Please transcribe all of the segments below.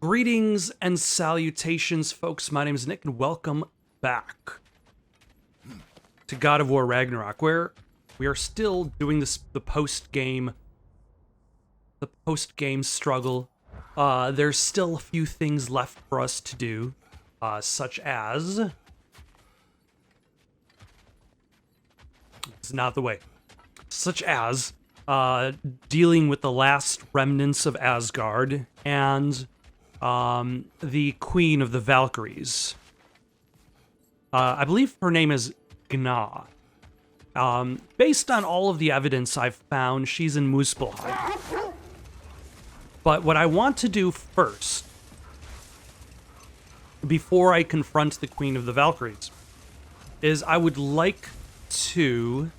Greetings and salutations, folks. My name is Nick, and welcome back to God of War Ragnarok, where we are still doing the post-game struggle. There's still a few things left for us to do, such as... It's not the way. Such as dealing with the last remnants of Asgard and the Queen of the Valkyries. I believe her name is Gna. Based on all of the evidence I've found, she's in Muspelheim. But what I want to do first, before I confront the Queen of the Valkyries, is I would like to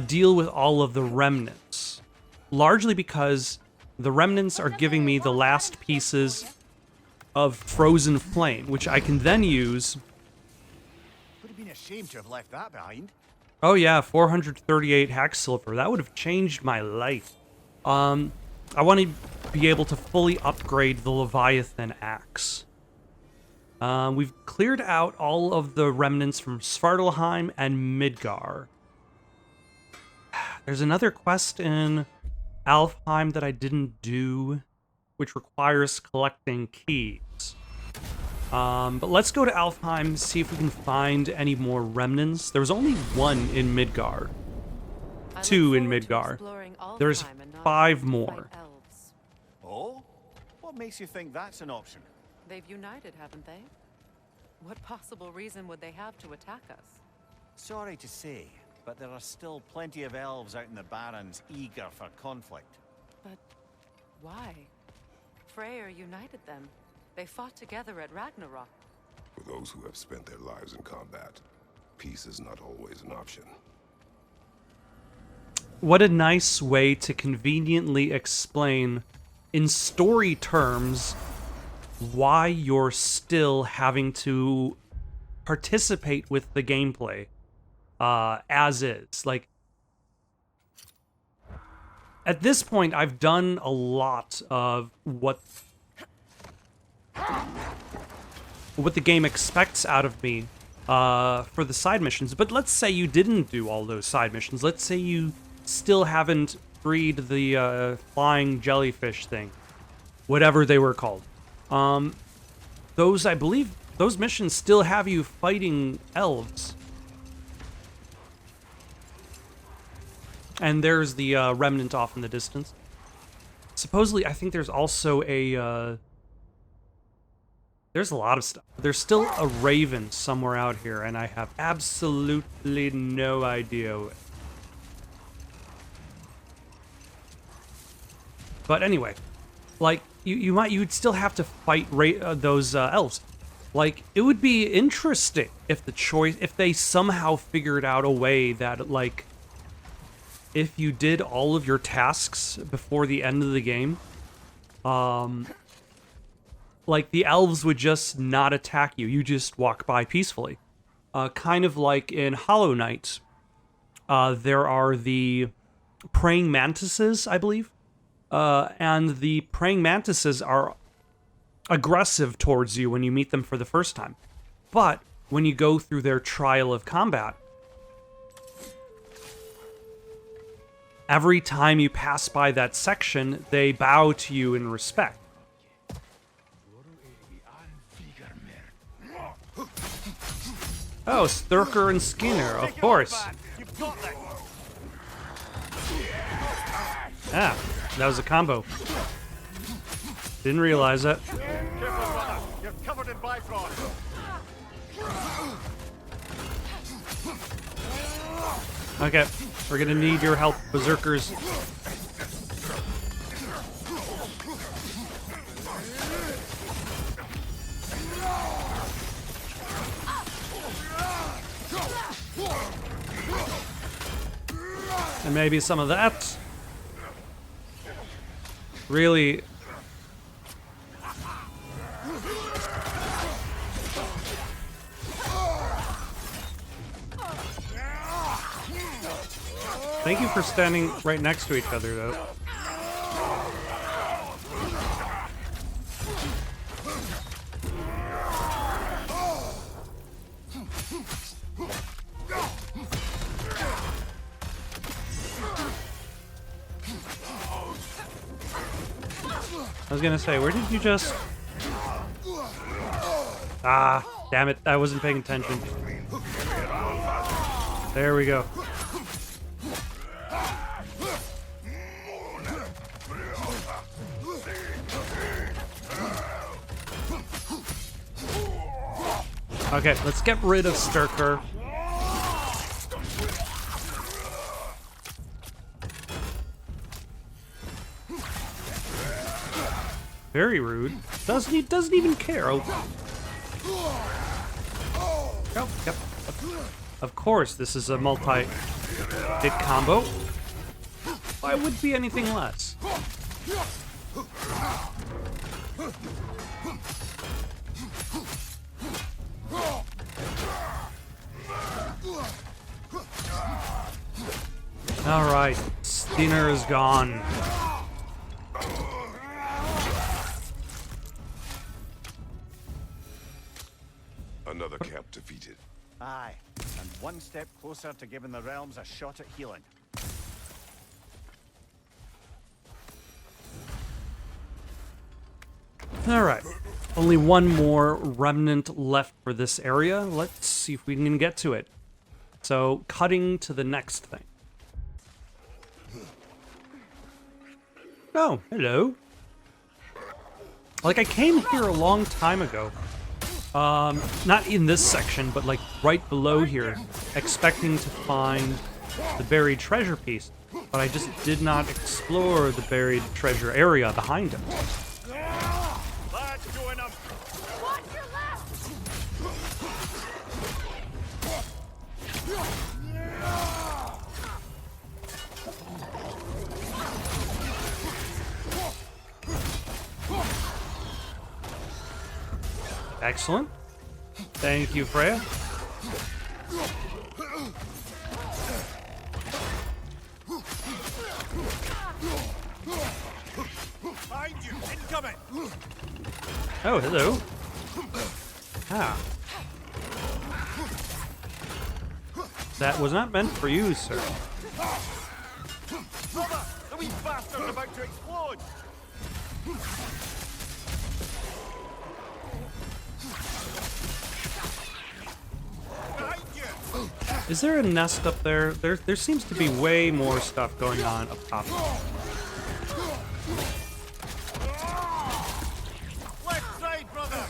deal with all of the remnants. Largely because the remnants are giving me the last pieces of frozen flame, which I can then use. Would have been a shame to have left that behind. Oh yeah, 438 hack silver. That would have changed my life. I want to be able to fully upgrade the Leviathan axe. We've cleared out all of the remnants from Svartalheim and Midgar. There's another quest in Alfheim that I didn't do, which requires collecting keys. But let's go to Alfheim, see if we can find any more remnants. There was only one in Midgar. Two in Midgar. There's 5 more. Oh? What makes you think that's an option? They've united, haven't they? What possible reason would they have to attack us? Sorry to say, but there are still plenty of elves out in the Barrens eager for conflict. But why? Freyr united them. They fought together at Ragnarok. For those who have spent their lives in combat, peace is not always an option. What a nice way to conveniently explain, in story terms, why you're still having to participate with the gameplay as is. Like, at this point, I've done a lot of what the game expects out of me for the side missions. But let's say you didn't do all those side missions. Let's say you still haven't freed the flying jellyfish thing, whatever they were called. I believe those missions still have you fighting elves. And there's the remnant off in the distance. Supposedly, I think there's also a... there's a lot of stuff. There's still a raven somewhere out here, and I have absolutely no idea. But anyway, like, you'd still have to fight those elves. Like, it would be interesting if they somehow figured out a way that, like, if you did all of your tasks before the end of the game, like, the elves would just not attack you. You just walk by peacefully. Kind of like in Hollow Knight, there are the praying mantises, I believe. And the praying mantises are aggressive towards you when you meet them for the first time. But when you go through their trial of combat, every time you pass by that section, they bow to you in respect. Oh, Sturker and Skinner, of course. Ah, that was a combo. Didn't realize that. You're covered in Bifrost. Okay, we're gonna need your help, berserkers. And maybe some of that. Really. Thank you for standing right next to each other, though. I was gonna say, where did you just... Ah, damn it, I wasn't paying attention. There we go. Okay, let's get rid of Sturker. Very rude. Doesn't even care. Oh, yep. Of course, this is a multi-hit combo. Why would it be anything less? Alright, Stinner is gone. Another camp defeated. Aye, and one step closer to giving the realms a shot at healing. Alright, only one more remnant left for this area. Let's see if we can get to it. So, cutting to the next thing. Oh, hello. Like, I came here a long time ago. Not in this section, but like right below here, expecting to find the buried treasure piece, but I just did not explore the buried treasure area behind it. Lads, join up. Watch your left! Excellent. Thank you, Freya. Behind you, incoming. Oh, hello. Ah. That was not meant for you, sir. Brother, the wee bastard's about to explode. Behind you. Is there a nest up there? There seems to be way more stuff going on up top. Left side, brother.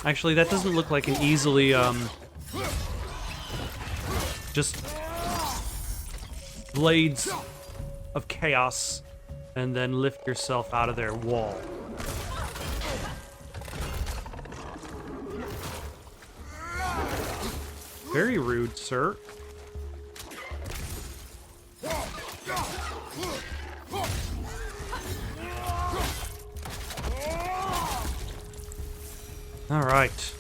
Actually, that doesn't look like an easily, just blades of chaos and then lift yourself out of their wall. Very rude, sir. All right.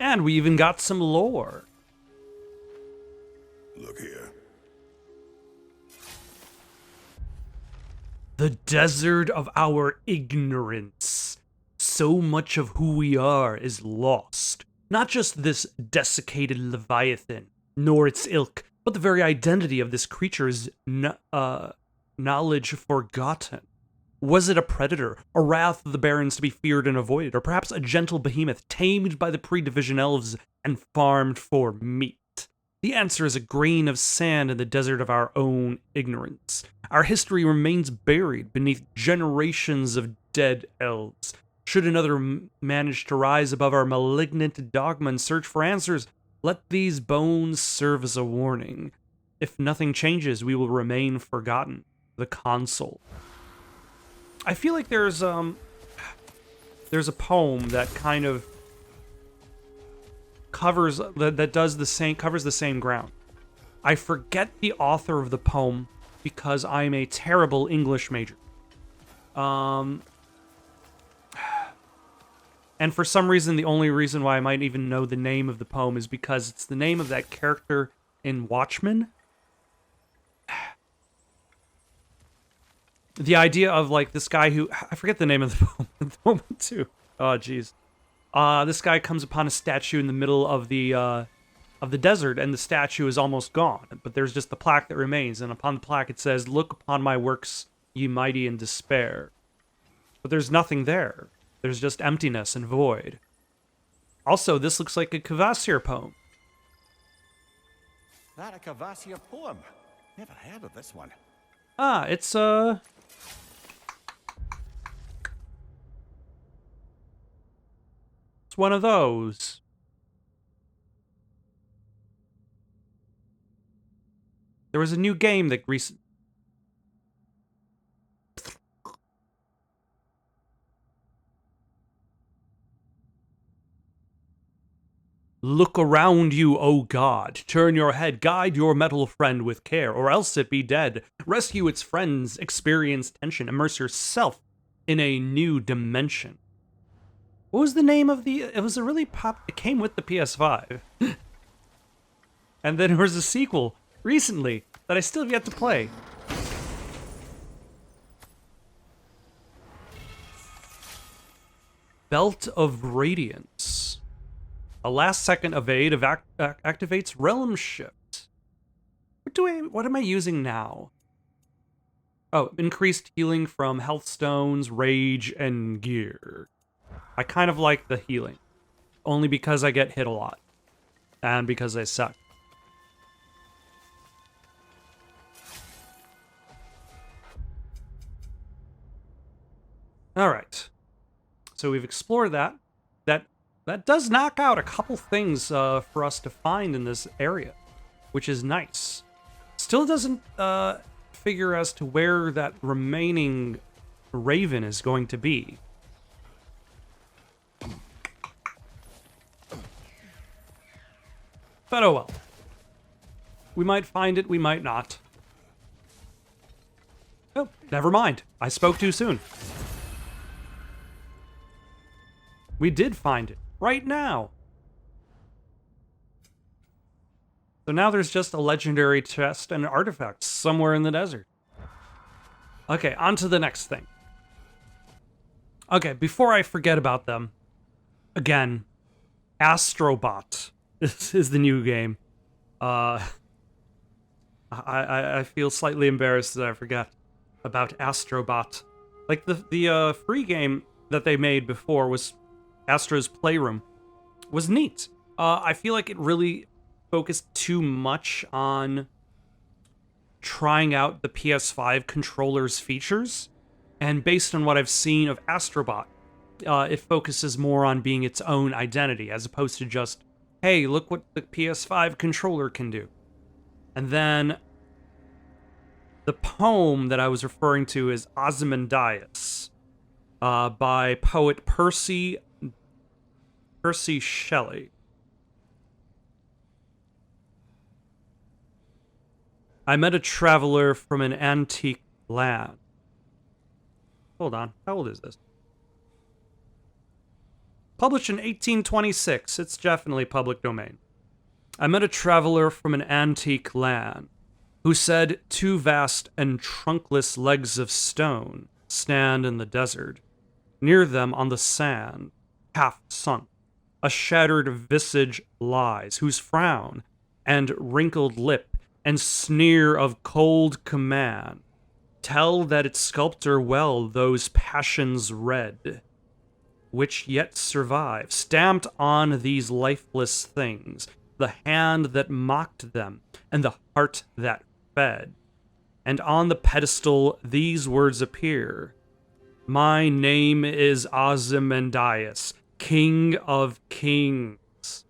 And we even got some lore. Look here. The desert of our ignorance. So much of who we are is lost. Not just this desiccated Leviathan, nor its ilk, but the very identity of this creature is knowledge forgotten. Was it a predator, a wrath of the barons to be feared and avoided, or perhaps a gentle behemoth tamed by the pre-division elves and farmed for meat? The answer is a grain of sand in the desert of our own ignorance. Our history remains buried beneath generations of dead elves. Should another manage to rise above our malignant dogma and search for answers, let these bones serve as a warning. If nothing changes, we will remain forgotten. The Consul. I feel like there's a poem that kind of covers the same ground. I forget the author of the poem because I'm a terrible English major. And for some reason, the only reason why I might even know the name of the poem is because it's the name of that character in Watchmen. The idea of, like, this guy who... I forget the name of the poem, too. Oh, jeez. This guy comes upon a statue in the middle of the of the desert, and the statue is almost gone. But there's just the plaque that remains, and upon the plaque it says, "Look upon my works, ye mighty in despair." But there's nothing there. There's just emptiness and void. Also, this looks like a Kvasir poem. That a Kvasir poem? Never heard of this one. Ah, it's one of those. There was a new game that Look around you, O God. Turn your head, guide your metal friend with care, or else it be dead. Rescue its friends, experience tension, immerse yourself in a new dimension. What was the name of the... It was a really it came with the PS5. And then there was a sequel recently that I still have yet to play. Belt of Radiance. A last-second evade activates Realm Shift. What am I using now? Oh, increased healing from health stones, rage, and gear. I kind of like the healing. Only because I get hit a lot. And because I suck. Alright. So we've explored that. That does knock out a couple things for us to find in this area, which is nice. Still doesn't figure as to where that remaining raven is going to be. But oh well. We might find it, we might not. Oh, never mind. I spoke too soon. We did find it. Right now. So now there's just a legendary chest and an artifact somewhere in the desert. Okay, on to the next thing. Okay, before I forget about them, again, Astrobot is the new game. I feel slightly embarrassed that I forgot about Astrobot. Like, the free game that they made before was Astro's Playroom, was neat. I feel like it really focused too much on trying out the PS5 controller's features, and based on what I've seen of Astrobot, it focuses more on being its own identity, as opposed to just, hey, look what the PS5 controller can do. And then the poem that I was referring to is Ozymandias, by poet Percy Shelley. I met a traveler from an antique land. Hold on, how old is this? Published in 1826, it's definitely public domain. I met a traveler from an antique land, who said 2 vast and trunkless legs of stone stand in the desert. Near them on the sand, half sunk, a shattered visage lies, whose frown and wrinkled lip and sneer of cold command tell that its sculptor well those passions read, which yet survive, stamped on these lifeless things, the hand that mocked them, and the heart that fed. And on the pedestal these words appear: My name is Ozymandias, King of Kings.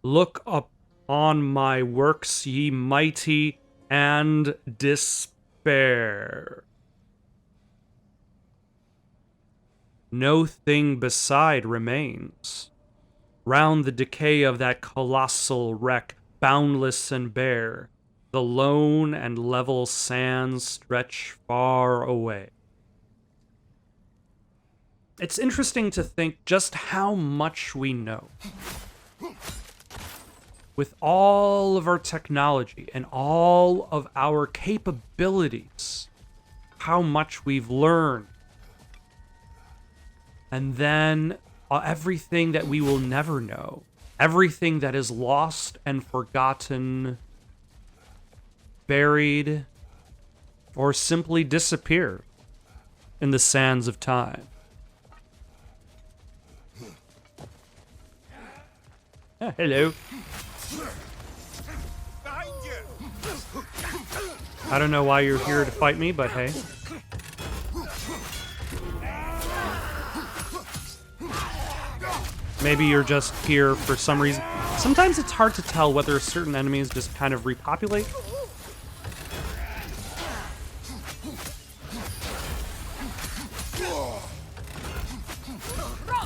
Look up on my works, ye mighty, and despair. No thing beside remains. Round the decay of that colossal wreck, boundless and bare, the lone and level sands stretch far away. It's interesting to think just how much we know. With all of our technology and all of our capabilities, how much we've learned. And then everything that we will never know. everything that is lost and forgotten, buried, or simply disappear in the sands of time. Ah, hello. Behind you! I don't know why you're here to fight me, but hey. Maybe you're just here for some reason. Sometimes it's hard to tell whether certain enemies just kind of repopulate.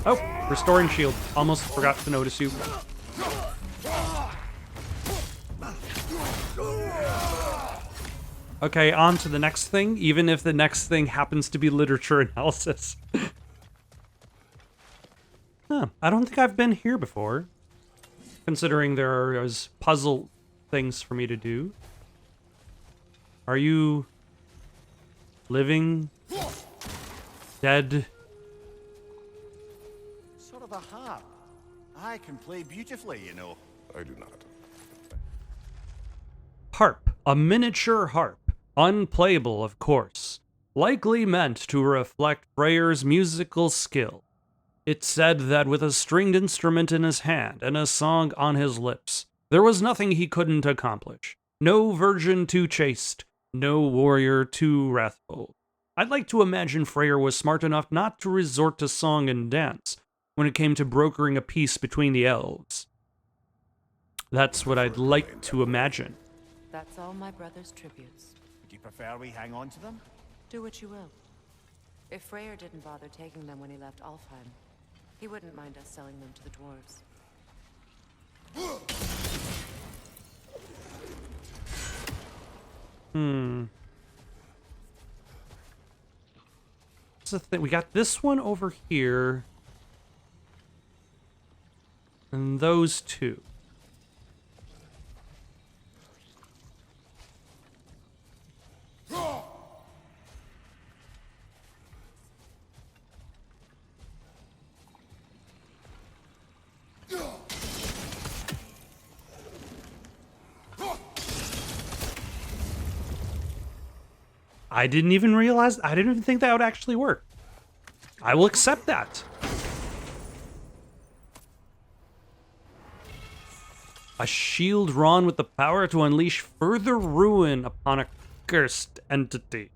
Oh, restoring shield. Almost forgot to notice you. Okay, on to the next thing, even if the next thing happens to be literature analysis. Huh, I don't think I've been here before, considering there are puzzle things for me to do. Are you living? Dead? Sort of a harp. I can play beautifully, you know. I do not. Harp, a miniature harp. Unplayable, of course. Likely meant to reflect Freyr's musical skill. It's said that with a stringed instrument in his hand and a song on his lips, there was nothing he couldn't accomplish. No virgin too chaste, no warrior too wrathful. I'd like to imagine Freyr was smart enough not to resort to song and dance when it came to brokering a peace between the elves. That's what I'd like to imagine. That's all my brother's tributes. Would you prefer we hang on to them? Do what you will. If Freyr didn't bother taking them when he left Alfheim, he wouldn't mind us selling them to the dwarves. That's the thing. We got this one over here. And those two. I didn't even realize, I didn't even think that would actually work. I will accept that. A shield drawn with the power to unleash further ruin upon a cursed entity.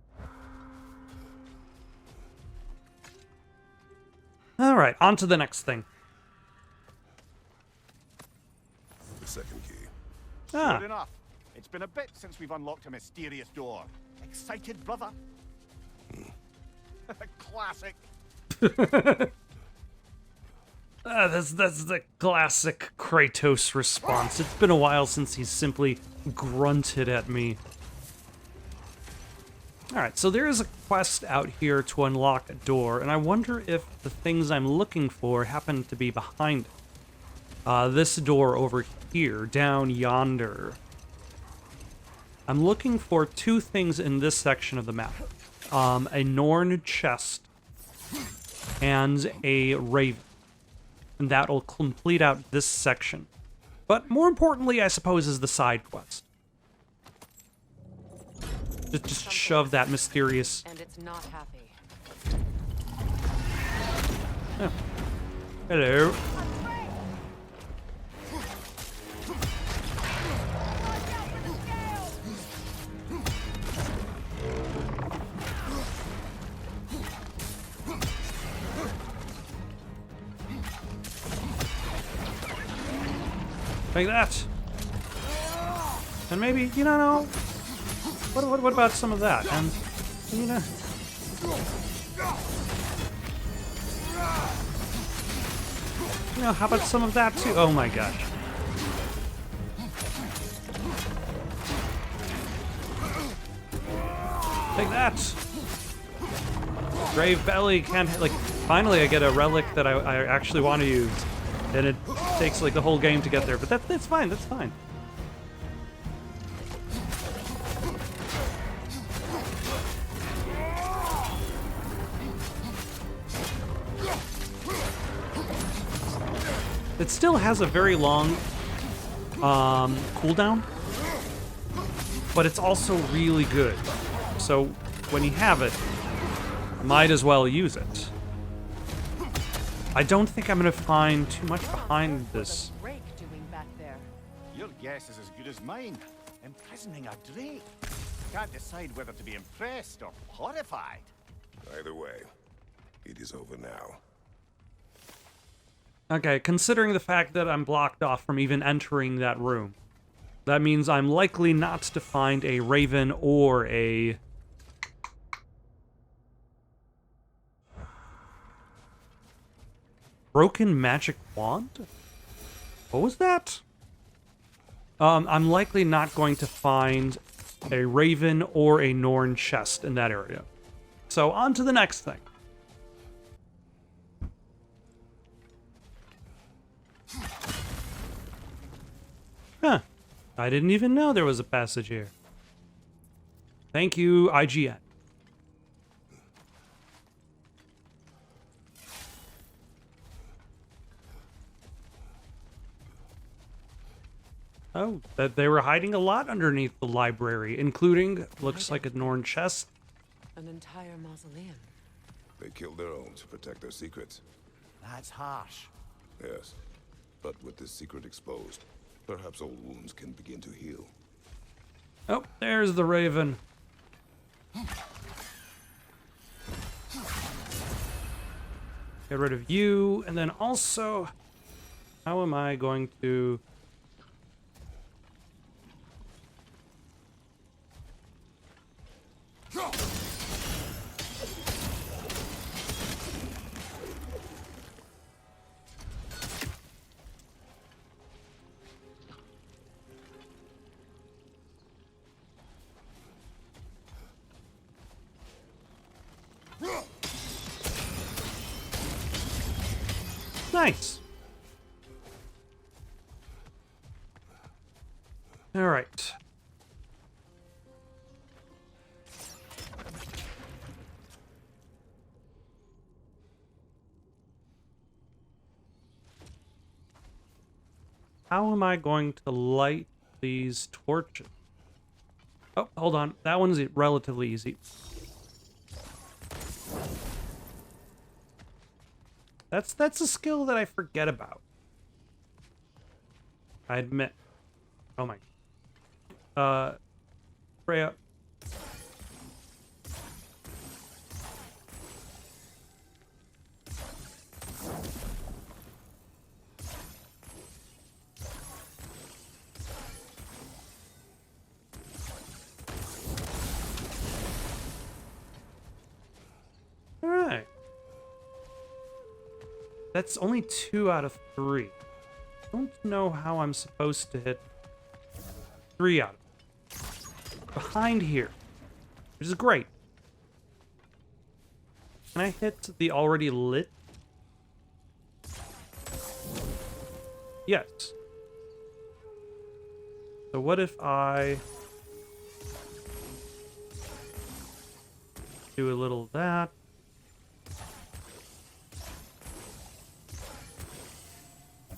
All right, on to the next thing. The second key. Ah, Good enough. It's been a bit since we've unlocked a mysterious door. Excited, brother? Classic. that's the classic Kratos response. It's been a while since he's simply grunted at me. Alright, so there is a quest out here to unlock a door, and I wonder if the things I'm looking for happen to be behind it. This door over here, down yonder. I'm looking for two things in this section of the map. A Norn chest and a raven. And that'll complete out this section. But more importantly, I suppose, is the side quest. Just shove that mysterious... And it's not happy. Oh. Hello. Like that. And maybe, you know, what about some of that? And, you know... You know, how about some of that too? Oh my gosh. Take that! Grave Belly can't, like, finally I get a relic that I actually want to use. And it takes, like, the whole game to get there, but that's fine, that's fine. It still has a very long cooldown, but it's also really good. So when you have it, might as well use it. I don't think I'm gonna find too much behind this. Rake doing back there? Your guess is as good as mine. Imprisoning a drake. Can't decide whether to be impressed or horrified. Either way, it is over now. Okay, considering the fact that I'm blocked off from even entering that room, that means I'm likely not to find a raven or a... broken magic wand? What was that? I'm likely not going to find a raven or a Norn chest in that area. So on to the next thing. Huh. I didn't even know there was a passage here. Thank you, IGN. Oh, that they were hiding a lot underneath the library, including, looks like a Norn chest. An entire mausoleum. They killed their own to protect their secrets. That's harsh. Yes. But with this secret exposed, perhaps old wounds can begin to heal. Oh, there's the raven. Get rid of you, and then also, how am I going to... Nice. All right. How am I going to light these torches? Oh, hold on. That one's relatively easy. That's a skill that I forget about. I admit. Oh my. Freya. All right. That's only 2 out of 3. I don't know how I'm supposed to hit 3 out of behind here, which is great. Can I hit the already lit? Yes. So what if I do a little of that?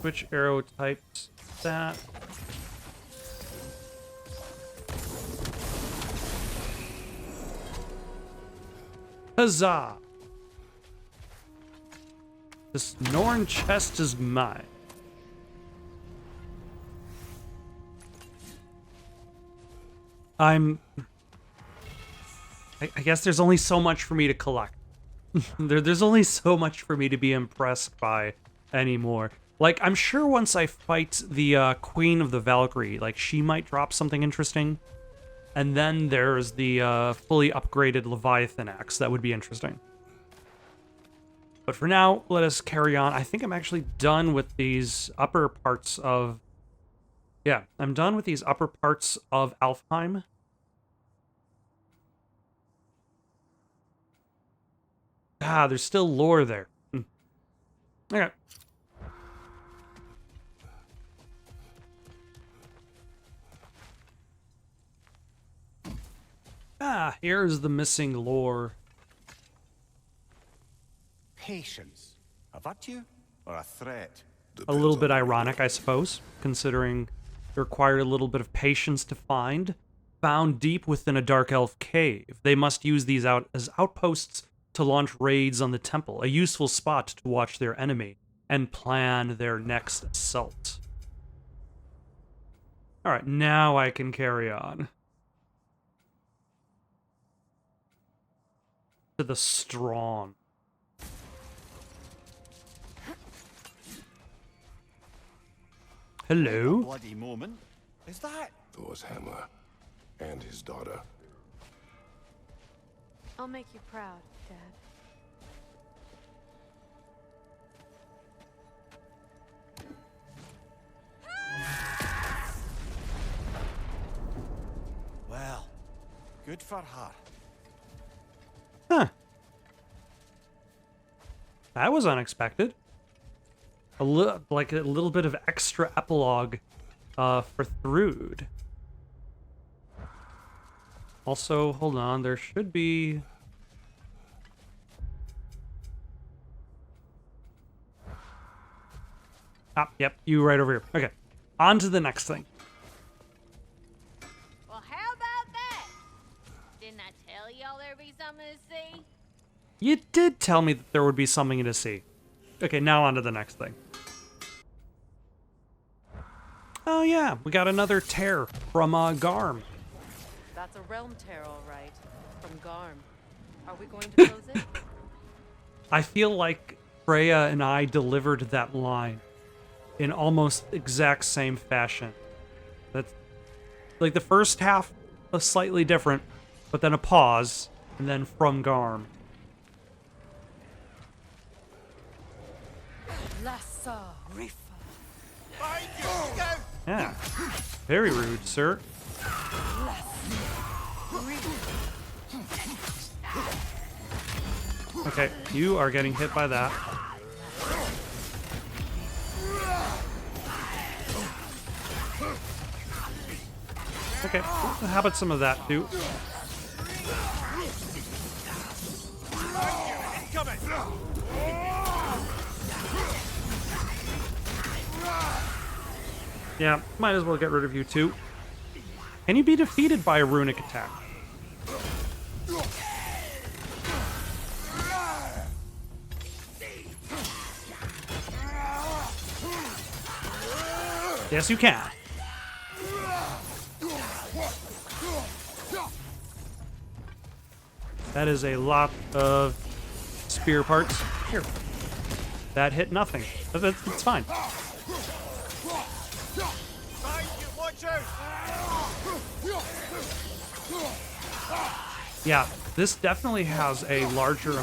Which arrow types that? Huzzah! This Norn chest is mine. I guess there's only so much for me to collect. There's only so much for me to be impressed by anymore. Like, I'm sure once I fight the Queen of the Valkyrie, like, she might drop something interesting. And then there's the fully upgraded Leviathan axe. That would be interesting. But for now, let us carry on. I think I'm actually done with these upper parts of... Yeah, I'm done with these upper parts of Alfheim. Ah, there's still lore there. Okay. Ah, here's the missing lore. Patience. A virtue or a threat? A little Depends bit on the ironic, I suppose, considering it required a little bit of patience to find. Found deep within a dark elf cave, they must use these out as outposts to launch raids on the temple, a useful spot to watch their enemy and plan their next assault. Alright, now I can carry on. To the strong. Hello? Bloody moment. Is that? Thor's hammer and his daughter. I'll make you proud, Dad. Well, good for her. Huh. That was unexpected. Like a little bit of extra epilogue for Thrud. Also, hold on, there should be... Ah, yep, you right over here. Okay, on to the next thing. Well, how about that? Didn't I tell y'all there'd be something to see? You did tell me that there would be something to see. Okay, now on to the next thing. Oh yeah, we got another tear from Garm. That's a realm tear, all right. From Garm. Are we going to close it? I feel like Freya and I delivered that line in almost exact same fashion. That's like the first half was slightly different, but then a pause, and then from Garm. Lassa Rifa. Yeah. Very rude, sir. Okay, you are getting hit by that. Okay, how about some of that, too? Yeah, might as well get rid of you, too. Can you be defeated by a runic attack? Yes, you can. That is a lot of spear parts. Here. That hit nothing. It's fine. Yeah, this definitely has a larger...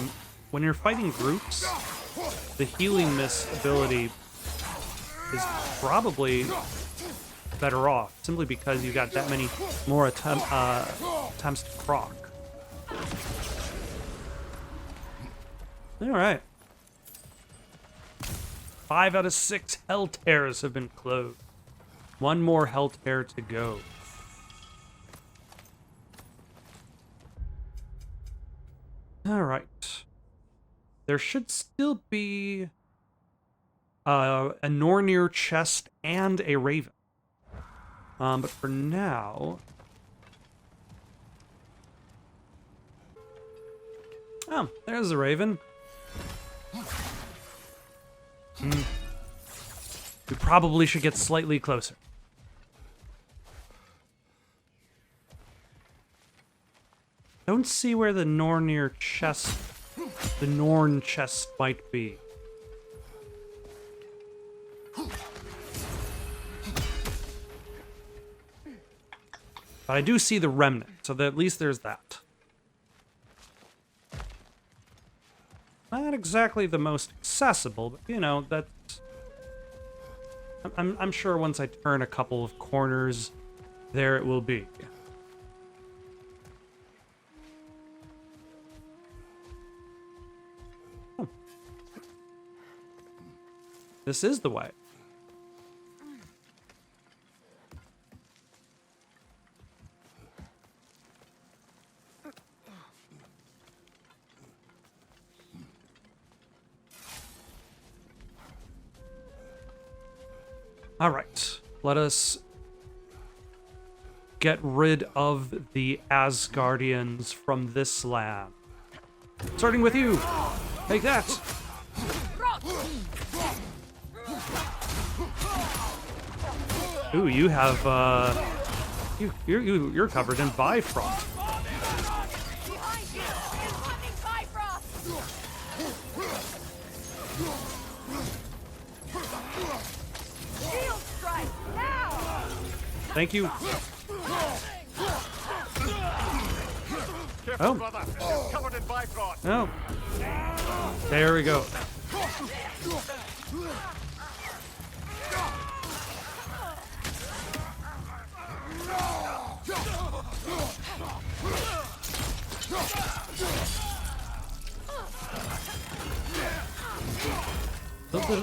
when you're fighting groups, the healing miss ability is probably better off, simply because you got that many more attempts to proc. Alright. 5 out of 6 hell tears have been closed. One more hell tear to go. Alright. There should still be a Nornir chest and a raven. But for now... Oh, there's the raven. We probably should get slightly closer. Don't see where the Nornir chest... the Norn chest might be. But I do see the remnant, so that at least there's that. Not exactly the most accessible, but you know, that's... I'm sure once I turn a couple of corners, there it will be. Oh. This is the way. All right, let us get rid of the Asgardians from this land. Starting with you. Take that. Ooh, you have you're covered in Bifrost. Behind you! Incoming Bifrost! Shield strike! Now! Thank you. Careful, Oh. brother. You're covered in Bifrost. Oh. There we go.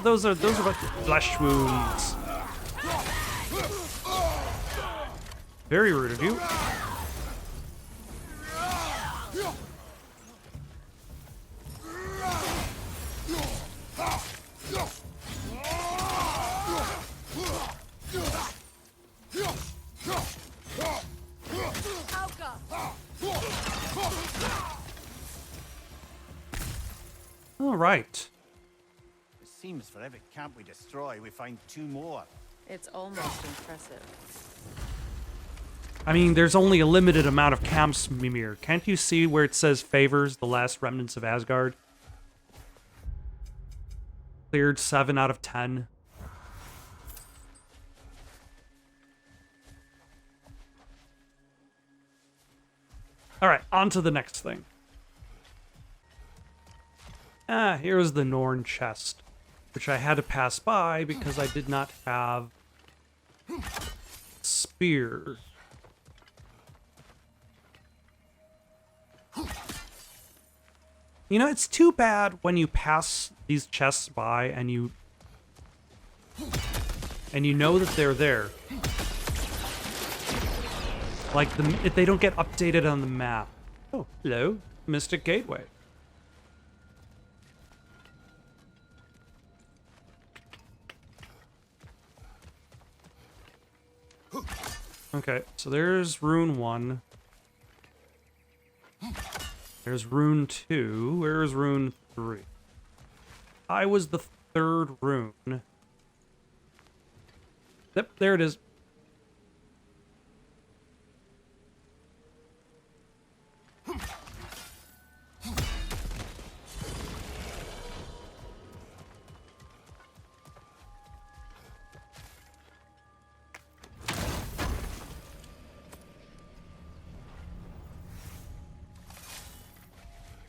Those are like flesh wounds. Very rude of you. All right. It seems for every camp we destroy, we find 2 more. It's almost impressive. I mean, there's only a limited amount of camps, Mimir. Can't you see where it says favors the last remnants of Asgard? Cleared 7 out of 10. All right, on to the next thing. Here's the Norn chest, which I had to pass by because I did not have spear. You know, it's too bad when you pass these chests by and you know that they're there. Like, if they don't get updated on the map. Oh, hello, Mystic Gateway. Okay, so there's rune 1. There's rune 2. Where's rune 3? I was the 3rd rune. Yep, there it is.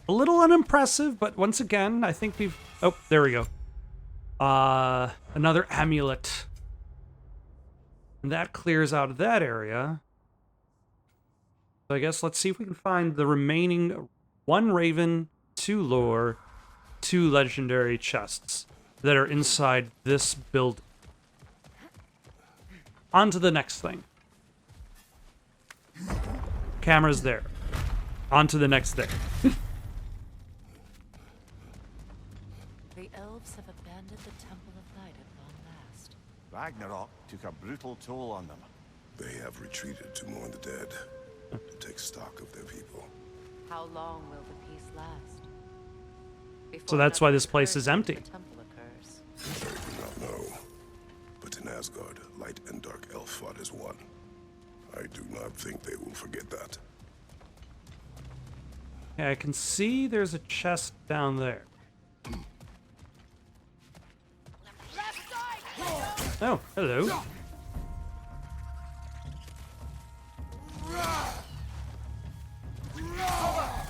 A little unimpressive, but once again, I think we've... Oh, there we go. Another amulet. And that clears out that area. So I guess let's see if we can find the remaining 1 Raven, 2 Lore, 2 Legendary chests that are inside this building. On to the next thing. Camera's there. On to the next thing. The elves have abandoned the Temple of Light at long last. Ragnarok took a brutal toll on them. They have retreated to mourn the dead, to take stock of their people. How long will the peace last? So that's why Before this place is another empty. recurrence of the temple occurs. I do not know. But in Asgard, light and dark elf fought as one. I do not think they will forget that. Yeah, I can see there's a chest down there. Oh, hello.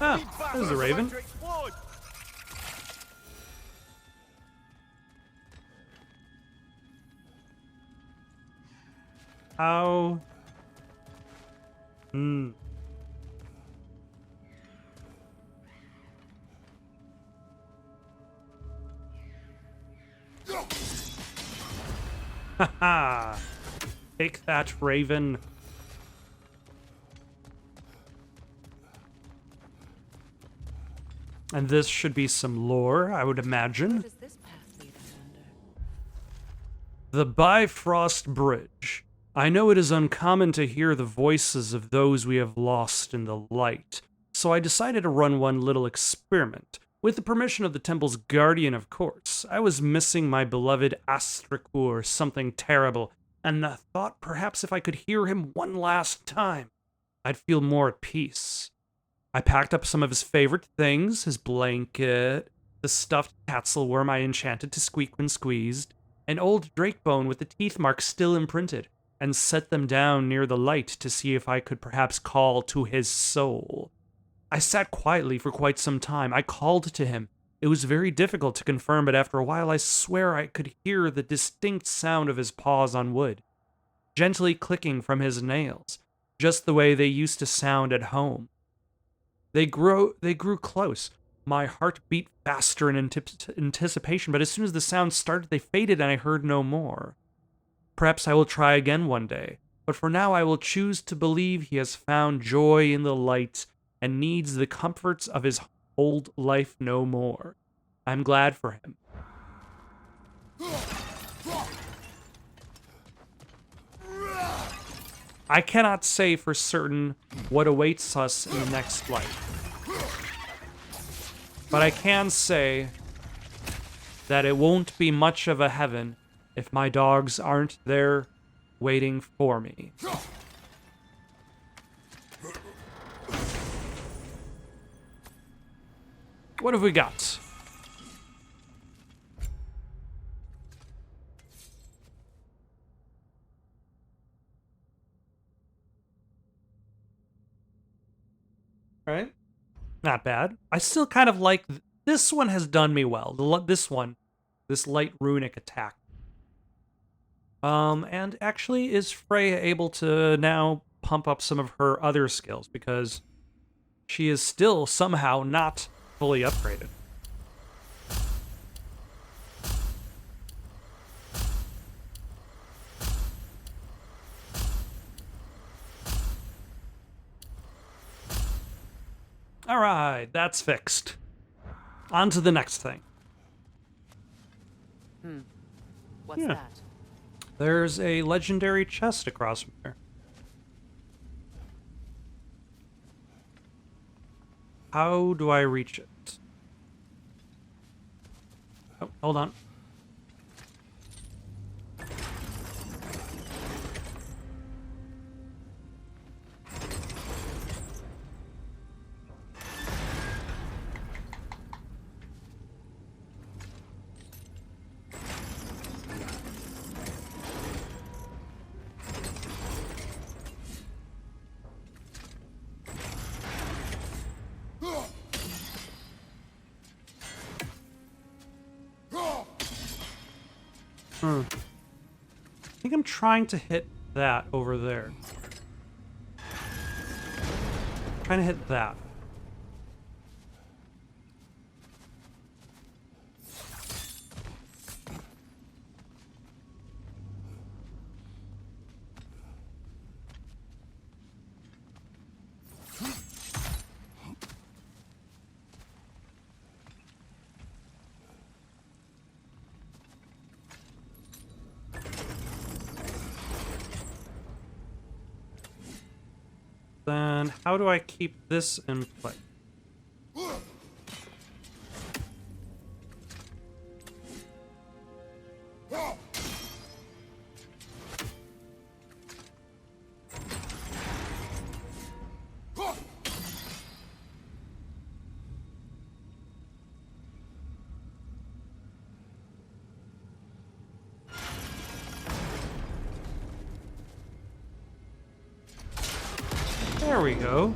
Ah, there's a raven. How? Haha. Take that, Raven. And this should be some lore, I would Where imagine. does this path lead us The Bifrost Bridge. I know it is uncommon to hear the voices of those we have lost in the light, so I decided to run one little experiment. With the permission of the temple's guardian, of course. I was missing my beloved Astrakur or something terrible, and the thought perhaps if I could hear him one last time, I'd feel more at peace. I packed up some of his favorite things, his blanket, the stuffed Tatzelworm I enchanted to squeak when squeezed, an old drakebone with the teeth marks still imprinted, and set them down near the light to see if I could perhaps call to his soul. I sat quietly for quite some time. I called to him. It was very difficult to confirm, but after a while I swear I could hear the distinct sound of his paws on wood, gently clicking from his nails, just the way they used to sound at home. They grew close. My heart beat faster in anticipation, but as soon as the sound started, they faded and I heard no more. Perhaps I will try again one day, but for now I will choose to believe he has found joy in the light and needs the comforts of his old life no more. I'm glad for him. I cannot say for certain what awaits us in the next life. But I can say that it won't be much of a heaven if my dogs aren't there waiting for me. What have we got? All right. Not bad. I still kind of like... This one has done me well. This light runic attack. And actually, is Freya able to now pump up some of her other skills? Because she is still somehow not fully upgraded. Alright, that's fixed. On to the next thing. What's that? There's a legendary chest across from there. How do I reach it? Oh, hold on. I think I'm trying to hit that over there. Trying to hit that. Then how do I keep this in place? There we go.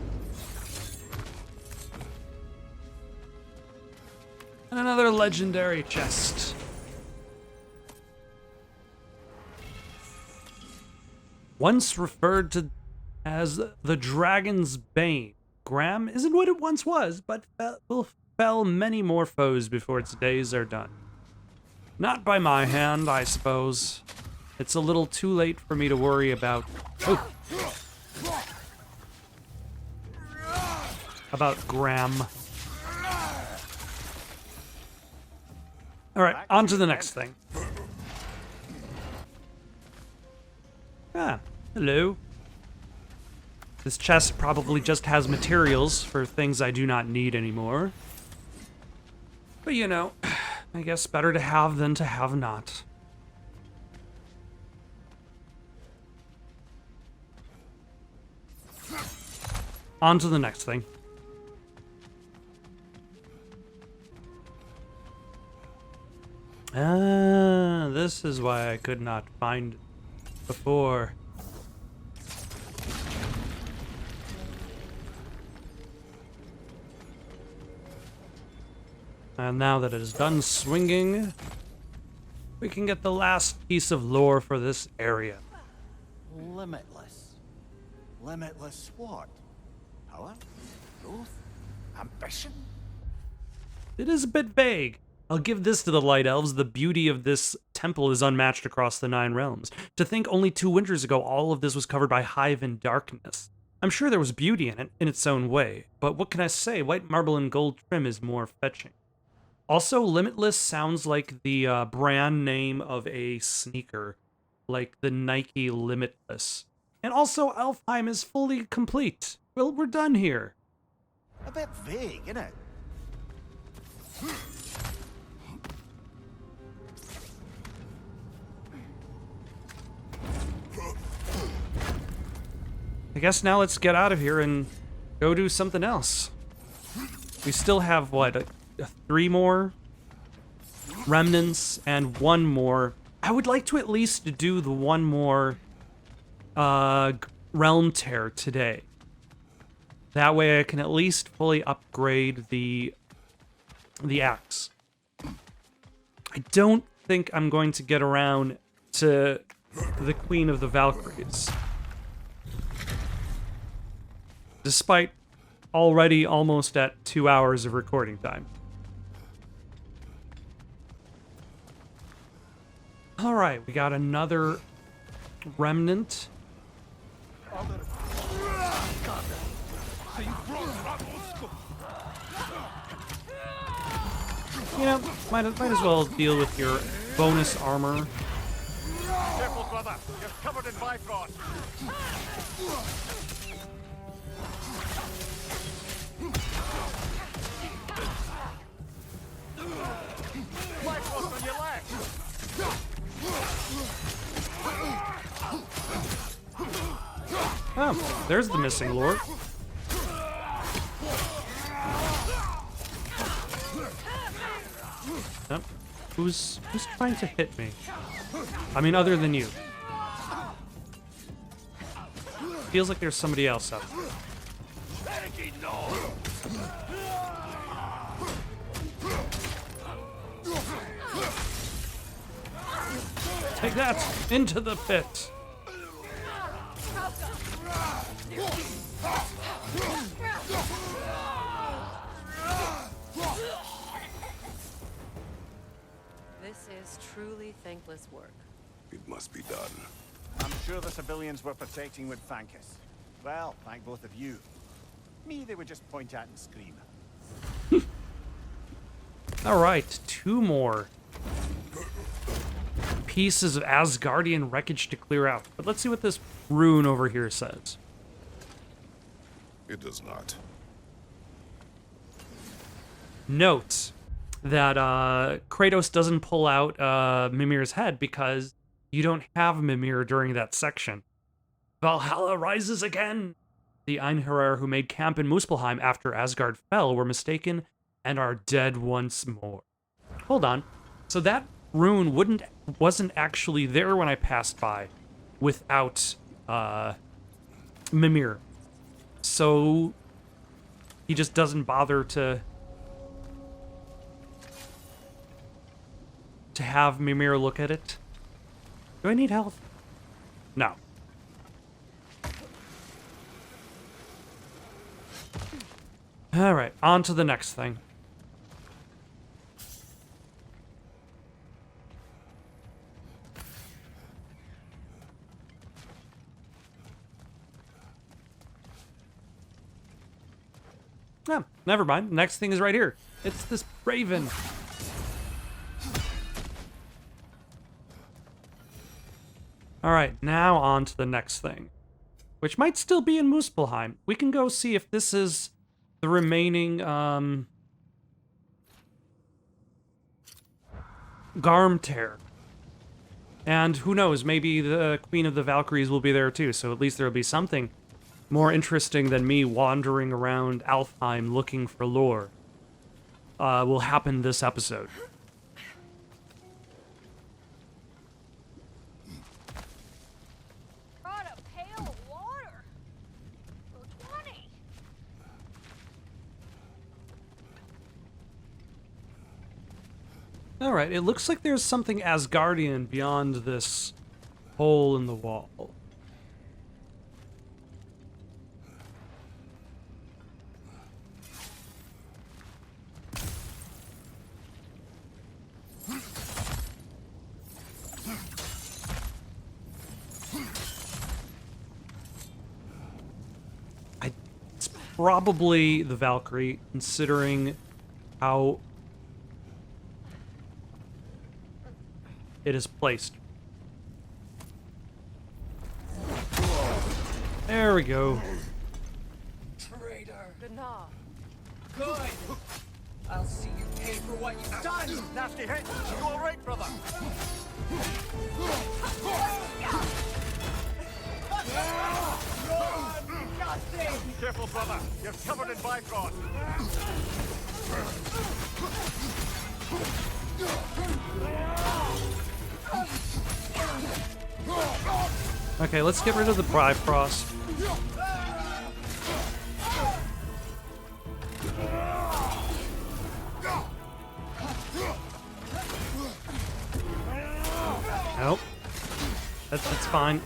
And another legendary chest. Once referred to as the Dragon's Bane, Graham isn't what it once was, but will fell many more foes before its days are done. Not by my hand, I suppose. It's a little too late for me to worry about... Oh. About Graham. Alright, on to the next thing. Hello. This chest probably just has materials for things I do not need anymore. But you know, I guess better to have than to have not. On to the next thing. Ah, this is why I could not find it before. And now that it is done swinging, we can get the last piece of lore for this area. Limitless. Limitless what? Power? Growth? Ambition? It is a bit vague. I'll give this to the Light Elves. The beauty of this temple is unmatched across the 9 realms. To think only 2 winters ago all of this was covered by hive and darkness. I'm sure there was beauty in it, in its own way, but what can I say? White marble and gold trim is more fetching. Also, Limitless sounds like the brand name of a sneaker, like the Nike Limitless. And also, Alfheim is fully complete. Well, we're done here. A bit vague, isn't it? I guess now let's get out of here and go do something else. We still have, what, 3 more remnants and 1 more. I would like to at least do the 1 more realm tear today. That way I can at least fully upgrade the axe. I don't think I'm going to get around to the Queen of the Valkyries. Despite already almost at 2 hours of recording time. Alright, we got another remnant. You know, might as well deal with your bonus armor. Careful, brother. You're covered in Bifrost. Bifrost on your left. Oh, there's the missing lord. Yep. Who's trying to hit me? I mean, other than you. Feels like there's somebody else up there. Take that! Into the pit! This is truly thankless work. It must be done. I'm sure the civilians were protecting would thank us. Well, thank both of you. Me, they would just point at and scream. Alright, 2 more pieces of Asgardian wreckage to clear out. But let's see what this rune over here says. It does not. Note that Kratos doesn't pull out Mimir's head because you don't have Mimir during that section. Valhalla rises again! The Einherjar who made camp in Muspelheim after Asgard fell were mistaken and are dead once more. Hold on. So that rune wasn't actually there when I passed by without Mimir. So he just doesn't bother to have Mimir look at it. Do I need health? No. Alright, on to the next thing. Oh, never mind. Next thing is right here. It's this raven. Alright, now on to the next thing. Which might still be in Muspelheim. We can go see if this is the remaining, Garmtear. And who knows, maybe the Queen of the Valkyries will be there too, so at least there'll be something more interesting than me wandering around Alfheim looking for lore. Will happen this episode. Brought a pail of water. For 20. Alright, it looks like there's something Asgardian beyond this hole in the wall. It's probably the Valkyrie, considering how it is placed. There we go. Traitor. Gnaw. Good. I'll see you pay for what you've done. Nasty hit. You all right, brother? Careful, brother. You're covered in Bifrost. Okay, let's get rid of the Bifrost. Nope. That's fine.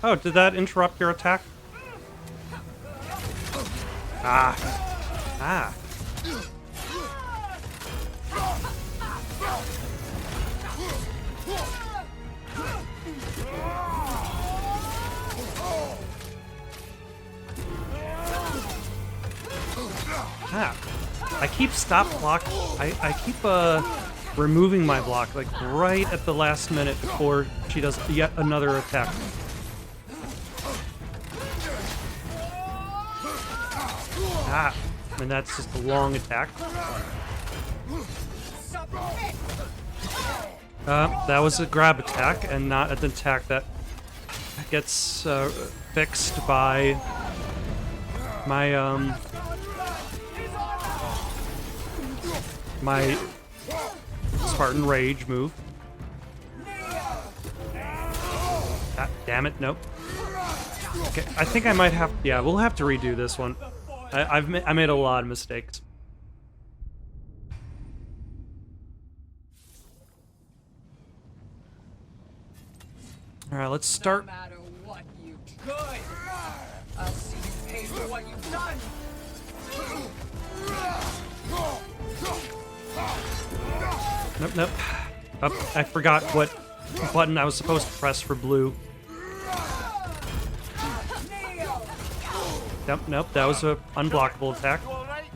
Oh, did that interrupt your attack? Ah. Ah. Ah. I keep I keep removing my block like right at the last minute before she does yet another attack. Ah, and that's just a long attack. That was a grab attack and not an attack that gets fixed by my my Spartan Rage move. Ah, damn it, nope. Okay, I think I might have... Yeah, we'll have to redo this one. I made a lot of mistakes. Alright, let's start... No matter what you good. I'll see you pay for what you've done. Nope, nope. Oh, I forgot what button I was supposed to press for blue. Nope, nope, that was an unblockable attack. You all right?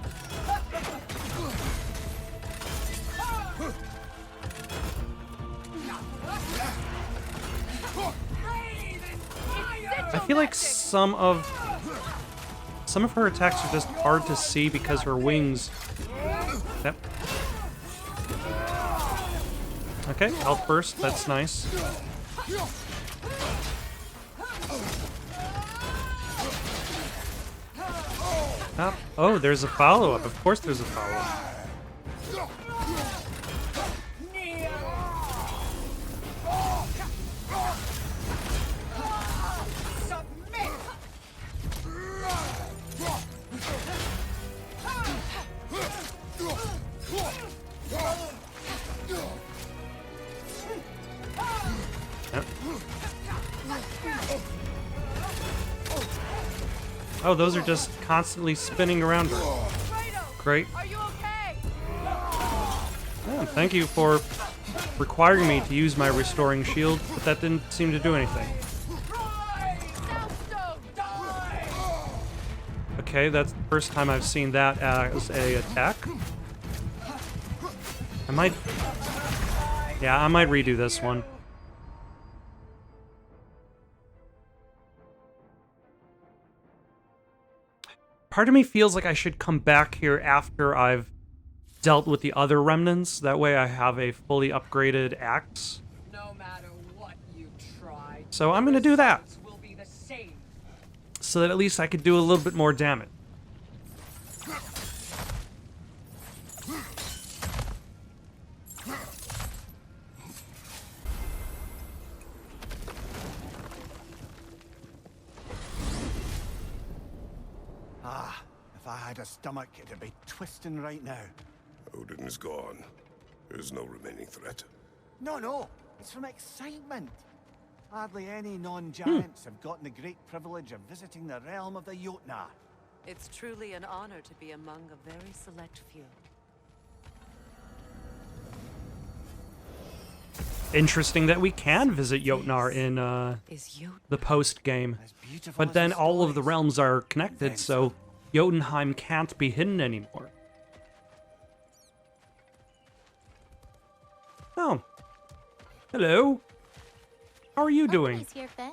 I feel like some of her attacks are just hard to see because her wings... Yep. Okay, health burst, that's nice. Oh, there's a follow-up. Of course there's a follow-up. Yep. Oh, those are just constantly spinning around her. Great. Are you okay? Oh, thank you for requiring me to use my restoring shield, but that didn't seem to do anything. Okay, that's the first time I've seen that as a attack. I might redo this one. Part of me feels like I should come back here after I've dealt with the other remnants. That way I have a fully upgraded axe. No matter what you try, So I'm gonna do that, results will be the same. so that at least I could do a little bit more damage. Ah, if I had a stomach, it'd be twisting right now. Odin is gone. There's no remaining threat. No, it's from excitement. Hardly any non-giants have gotten the great privilege of visiting the realm of the Jotnar. It's truly an honor to be among a very select few. Interesting that we can visit Jotnar in Is you the post game, As beautiful but as then the all of the stories. realms are connected, so Jotunheim can't be hidden anymore. Oh, hello. How are you doing? He's here, Finn.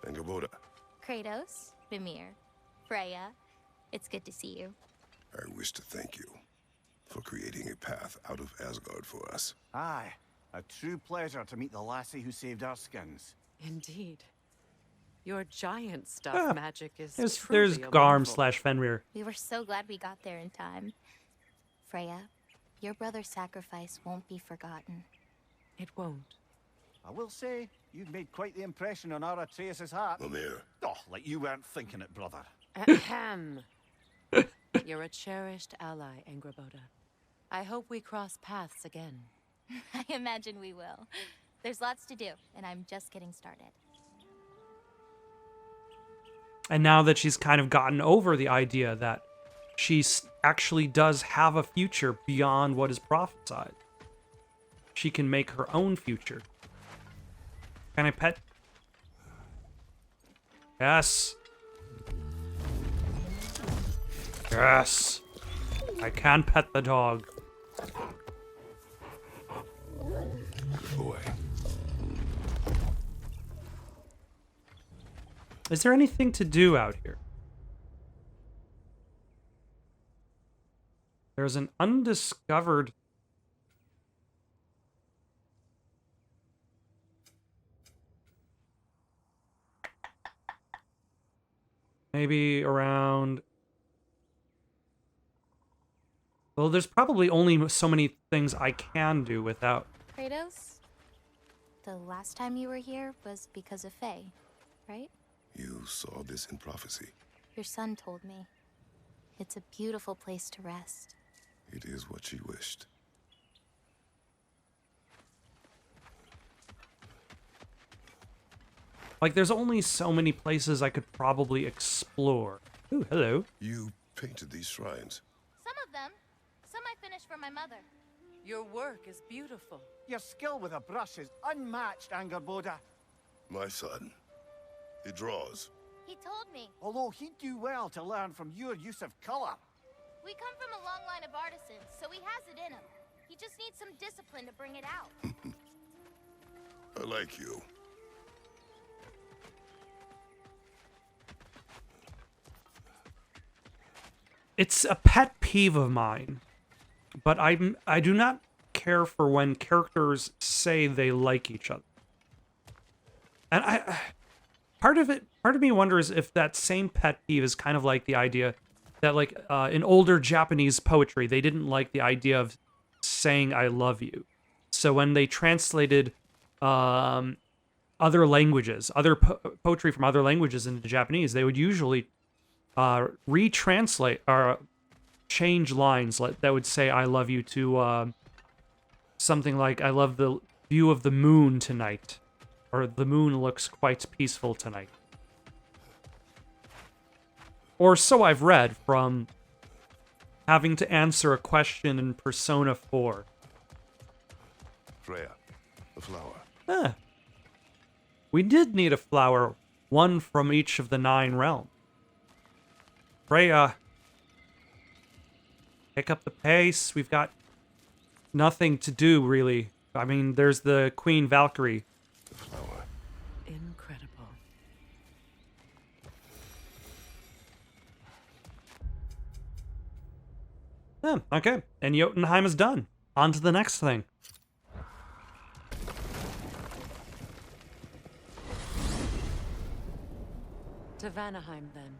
Angerboda, Kratos, Mimir, Freya. It's good to see you. I wish to thank you for creating a path out of Asgard for us. Aye, a true pleasure to meet the lassie who saved our skins. Indeed. Your giant stuff Ah, magic is There's truly a Garm marvel. slash Fenrir. We were so glad we got there in time. Freya, your brother's sacrifice won't be forgotten. It won't. I will say, you've made quite the impression on our Atreus' heart. Mimir, Oh, like you weren't thinking it, brother. Ahem. You're a cherished ally, Angraboda. I hope we cross paths again. I imagine we will. There's lots to do, and I'm just getting started. And now that she's kind of gotten over the idea that she actually does have a future beyond what is prophesied, she can make her own future. Can I pet? Yes. Yes. I can pet the dog. boy. Is there anything to do out here? There's an undiscovered... Maybe around... Well, there's probably only so many things I can do without... Kratos, the last time you were here was because of Faye, right? You saw this in prophecy. Your son told me. It's a beautiful place to rest. It is what she wished. Like, there's only so many places I could probably explore. Ooh, hello. You painted these shrines. Some of them. Some I finished for my mother. Your work is beautiful. Your skill with a brush is unmatched, Angerboda. My son. He draws. He told me. Although he'd do well to learn from your use of color. We come from a long line of artisans, so he has it in him. He just needs some discipline to bring it out. I like you. It's a pet peeve of mine, but I do not care for when characters say they like each other. And part of me wonders if that same pet peeve is kind of like the idea that, like, in older Japanese poetry, they didn't like the idea of saying "I love you." So when they translated other languages, poetry from other languages into Japanese, they would usually retranslate or change lines that would say "I love you" to something like "I love the view of the moon tonight," or "the moon looks quite peaceful tonight." Or so I've read from having to answer a question in Persona 4. Freya, the flower. Huh. We did need a flower, one from each of the 9 realms. Freya, pick up the pace. We've got nothing to do, really. I mean, there's the Queen Valkyrie. The flower. Incredible. Okay, and Jotunheim is done. On to the next thing. To Vanaheim, then.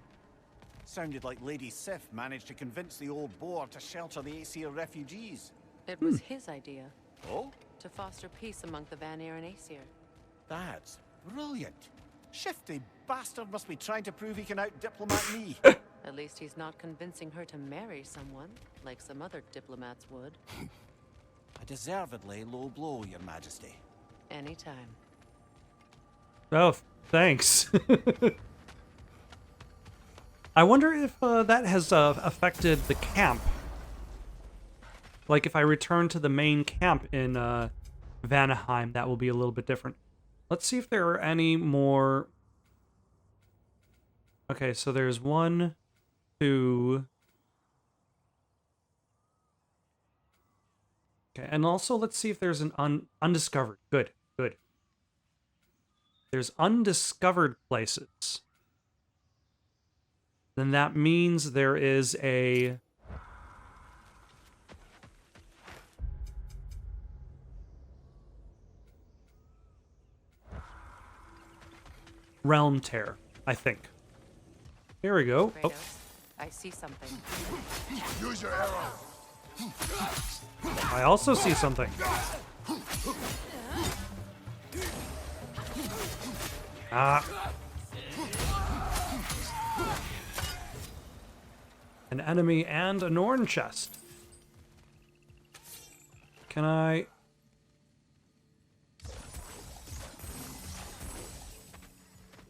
Sounded like Lady Sif managed to convince the old boar to shelter the Aesir refugees. It was his idea Oh? to foster peace among the Vanir and Aesir. That's brilliant. Shifty bastard must be trying to prove he can out-diplomat me. At least he's not convincing her to marry someone, like some other diplomats would. A deservedly low blow, Your Majesty. Anytime. Oh, thanks. I wonder if that has affected the camp. Like, if I return to the main camp in Vanaheim, that will be a little bit different. Let's see if there are any more... Okay, so there's 1, 2... Okay, and also let's see if there's an undiscovered. Good, good. There's undiscovered places. Then that means there is a... realm tear, I think. Here we go. Oh, Kratos, I see something. Use your arrow. I also see something. Ah. An enemy and a Norn chest. Can I...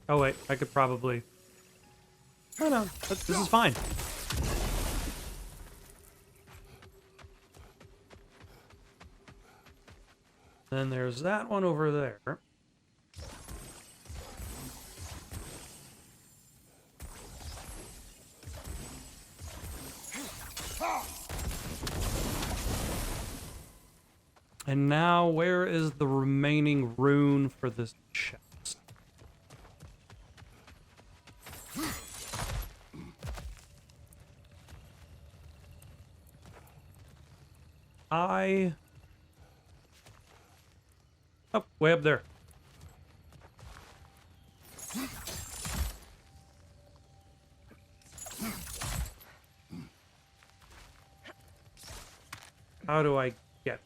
Oh wait, I could probably... Oh no, this is fine. Then there's that one over there. And now, where is the remaining rune for this chest? Oh, way up there. How do I get...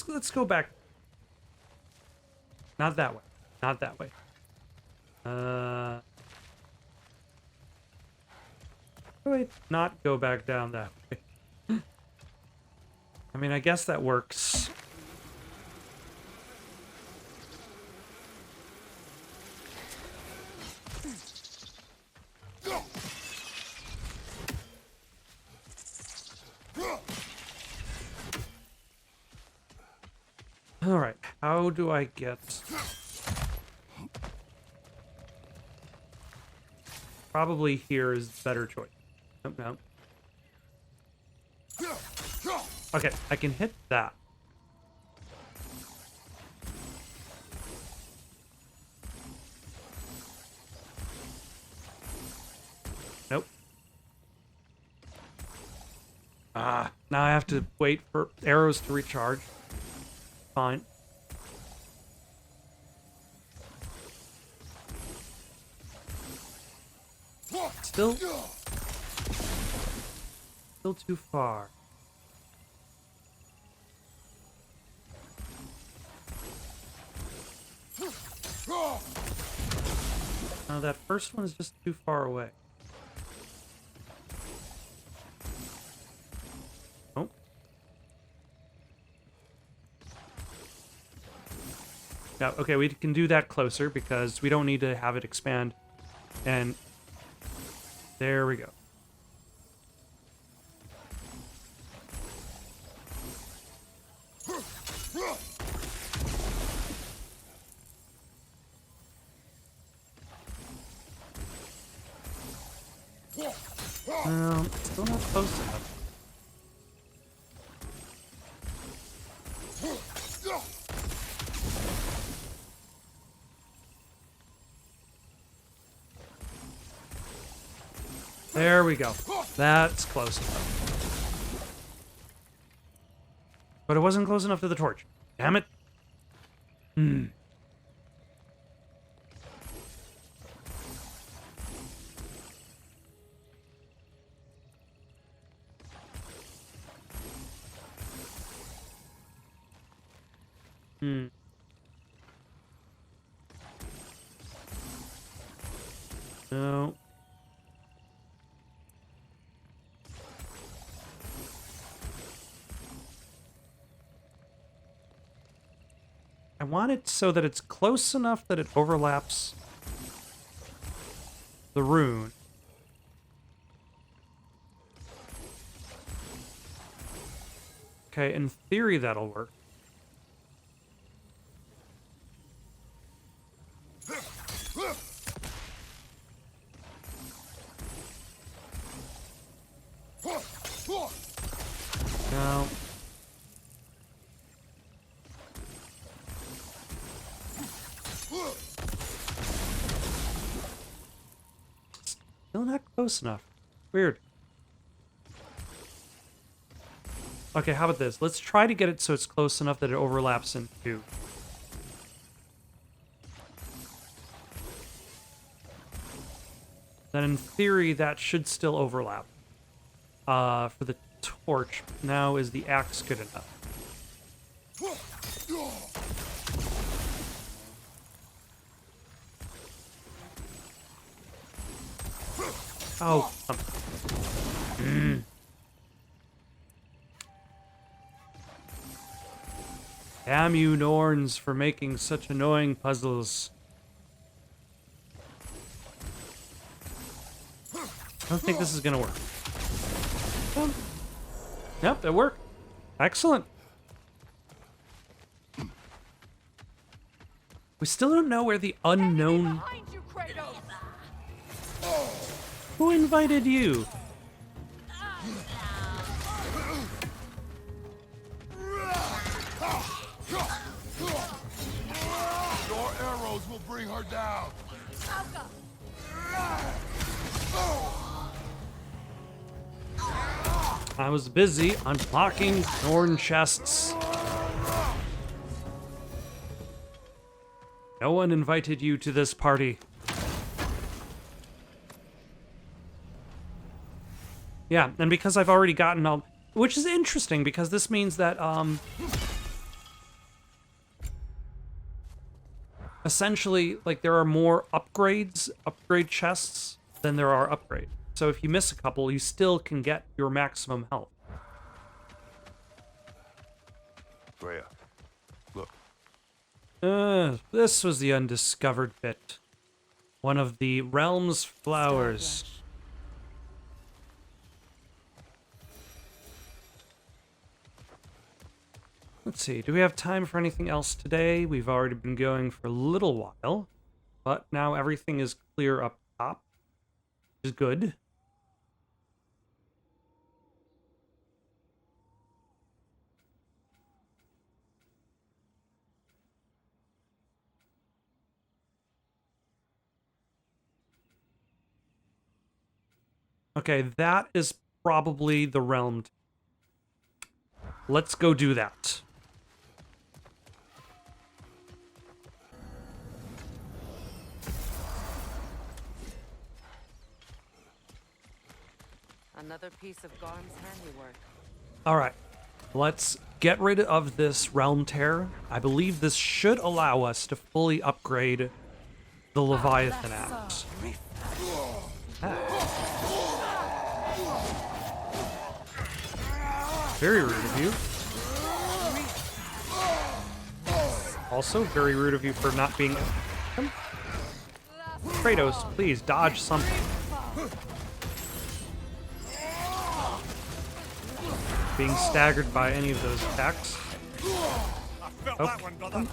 Let's go back. Not that way. Not that way. Wait, not go back down that way. I mean, I guess that works. All right, how do I get... Probably here is better choice. Nope, no. Okay, I can hit that. Nope. Ah, now I have to wait for arrows to recharge. Fine. Still too far. No, that first one is just too far away. Oh. Yeah, okay, we can do that closer because we don't need to have it expand. And there we go. Still not close enough. There we go. That's close enough. But it wasn't close enough to the torch. Damn it. No. I want it so that it's close enough that it overlaps the rune. Okay, in theory that'll work. No. Still not close enough. Weird. Okay, how about this? Let's try to get it so it's close enough that it overlaps in two. Then in theory, that should still overlap. For the torch, now is the axe good enough? Oh, Damn you, Norns, for making such annoying puzzles. I don't think this is gonna work. Yep, it worked. Excellent. We still don't know where the unknown... Behind you, Kratos! Who invited you? Your arrows will bring her down. I was busy unlocking thorn chests. No one invited you to this party. Yeah, and because I've already gotten all... Which is interesting, because this means that, essentially, like, there are more upgrade chests, than there are upgrades. So if you miss a couple, you still can get your maximum health. Freya, look. This was the undiscovered bit. One of the realm's flowers. Let's see, do we have time for anything else today? We've already been going for a little while, but now everything is clear up top, which is good. Okay, that is probably the realm. Let's go do that. Another piece of Garm's handiwork. All right, let's get rid of this realm tear. I believe this should allow us to fully upgrade the Leviathan axe. Very rude of you. Also, very rude of you for not being... Kratos, please, dodge something. Being staggered by any of those attacks. I felt that one, brother.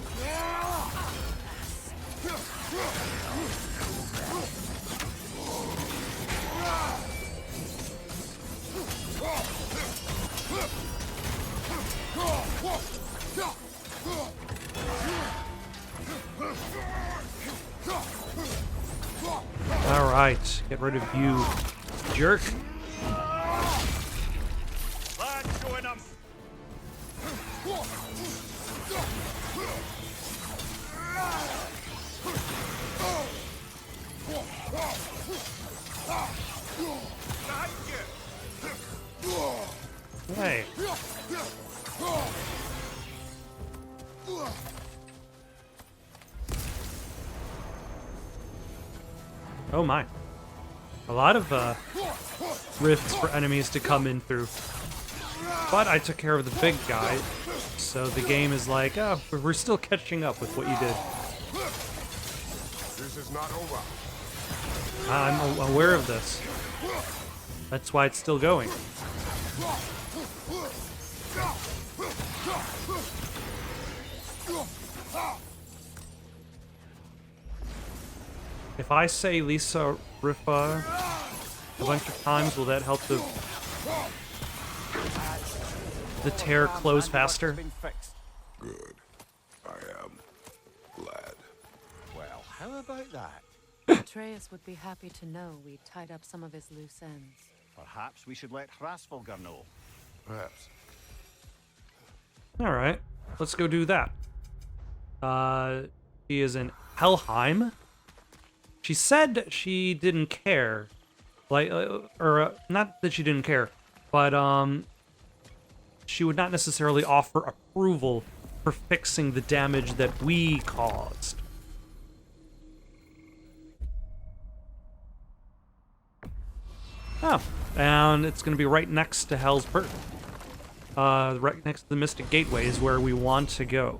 All right, get rid of you, jerk. Lads, showing them. Hey. Oh my. A lot of rifts for enemies to come in through. But I took care of the big guy, so the game is like, oh, we're still catching up with what you did. This is not over. I'm aware of this. That's why it's still going. If I say Lisa Rifa a bunch of times, will that help the tear close faster? Been fixed. Good. I am glad. Well, how about that? Atreus would be happy to know we tied up some of his loose ends. Perhaps we should let Hrasvolgar know. Perhaps. All right, let's go do that. She is in Helheim. She said she didn't care, not that she didn't care, but she would not necessarily offer approval for fixing the damage that we caused. Oh, and it's going to be right next to Hell's Birth. Right next to the Mystic Gateway is where we want to go.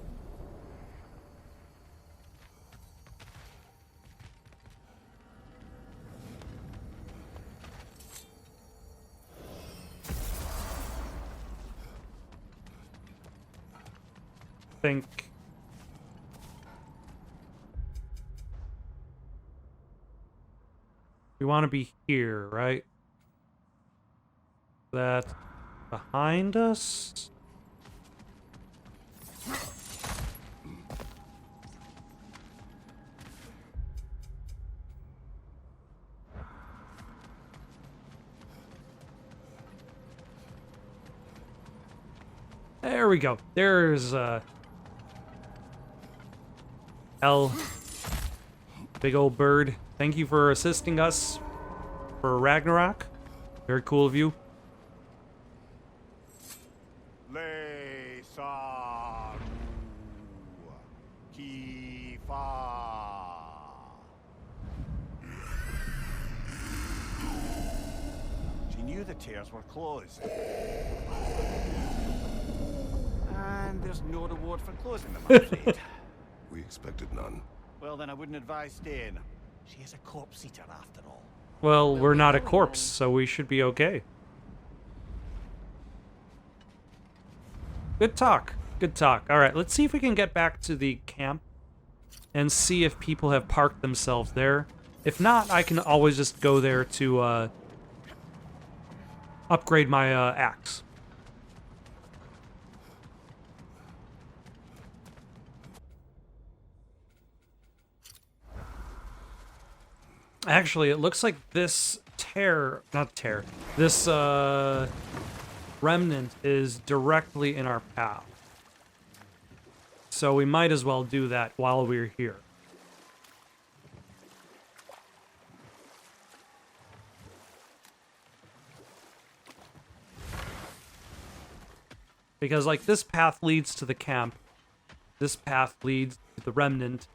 Think we want to be here, right? That behind us? There we go. There's Hell. Big old bird. Thank you for assisting us for Ragnarok. Very cool of you. She knew the tears were closed. And there's no reward for closing them, I'm afraid. We expected none. Well, then I wouldn't advise staying. She is a corpse eater after all. Well, we're not a corpse, so we should be okay. Good talk. Good talk. All right, let's see if we can get back to the camp and see if people have parked themselves there. If not, I can always just go there to upgrade my axe. Actually, it looks like this this remnant is directly in our path. So we might as well do that while we're here. Because, like, this path leads to the camp. This path leads to the remnant.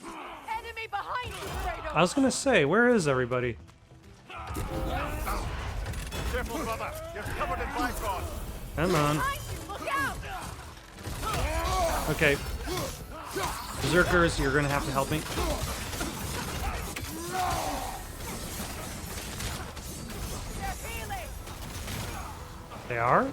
Enemy behind you, Fredo! I was gonna say, where is everybody? Careful, brother. You're covered in Bifrost. Come on. Behind you, look out! Okay. Berserkers, you're gonna have to help me. They're healing! They are?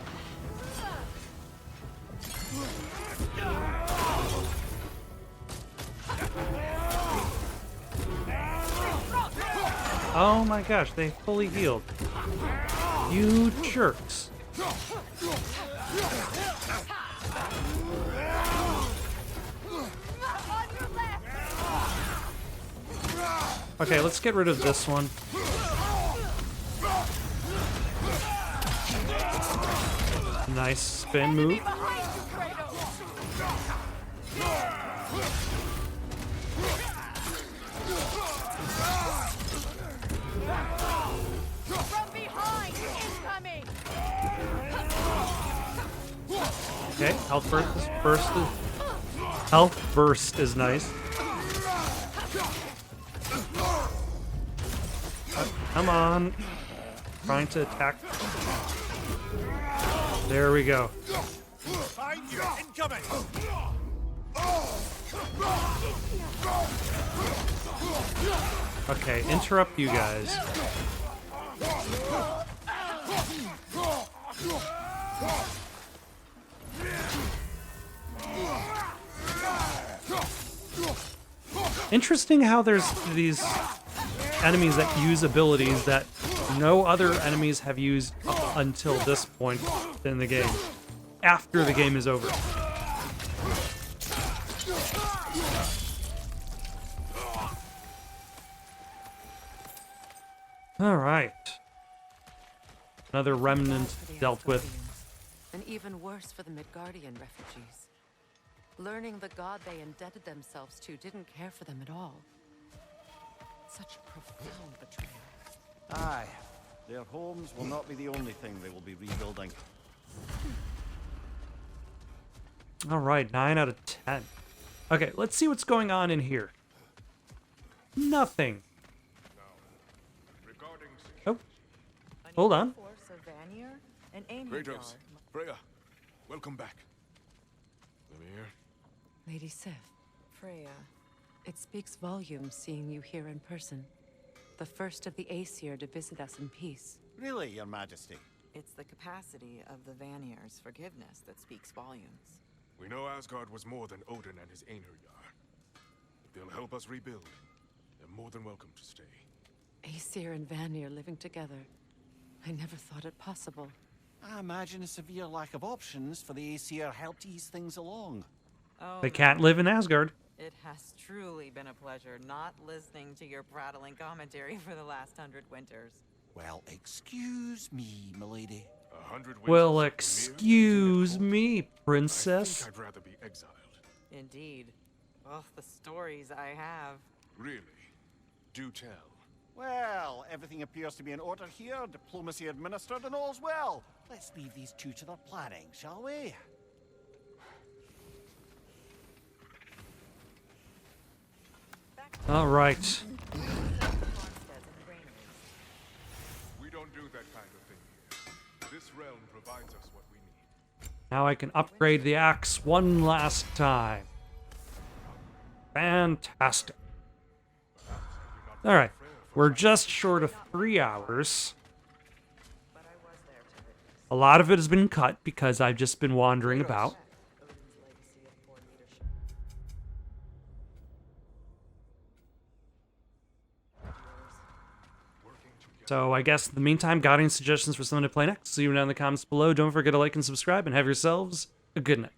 Oh my gosh, they fully healed. You jerks. On your left! Okay, let's get rid of this one. Nice spin move. Behind you, Fredo! From behind! Incoming! Okay, health burst is nice. Come on. Trying to attack. There we go. Behind you! Incoming! Okay, interrupt you guys. Interesting how there's these enemies that use abilities that no other enemies have used up until this point in the game. After the game is over. Alright. Another remnant For the dealt with. Asgardians, and even worse for the Midgardian refugees. Learning the god they indebted themselves to didn't care for them at all. Such a profound betrayal. Aye. Their homes will not be the only thing they will be rebuilding. Alright, 9 out of 10. Okay, let's see what's going on in here. Nothing. Oh. Hold on. Force of Vanir and Aiming Kratos, Freya, welcome back. Lemire, Lady Sif, Freya. it speaks volumes seeing you here in person. The first of the Aesir to visit us in peace. Really, Your Majesty? It's the capacity of the Vanir's forgiveness that speaks volumes. we know Asgard was more than Odin and his Einherjar. If they'll help us rebuild, they're more than welcome to stay. Aesir and Vanir living together. I never thought it possible. I imagine a severe lack of options for the Aesir helped ease things along. Oh, They can't live in Asgard. it has truly been a pleasure not listening to your prattling commentary for the last 100 winters. Well, excuse me, milady. 100 Well, winters, Lemire, excuse Internet me, I princess. think I'd rather be exiled. Indeed. Oh, the stories I have. Really? Do tell. Well, everything appears to be in order here, diplomacy administered, and all's well. Let's leave these two to their planning, shall we? All right. We don't do that kind of thing here. This realm provides us what we need. Now I can upgrade the axe one last time. Fantastic. All right. We're just short of 3 hours. A lot of it has been cut because I've just been wandering about. So I guess in the meantime, got any suggestions for someone to play next? See you down in the comments below. Don't forget to like and subscribe, and have yourselves a good night.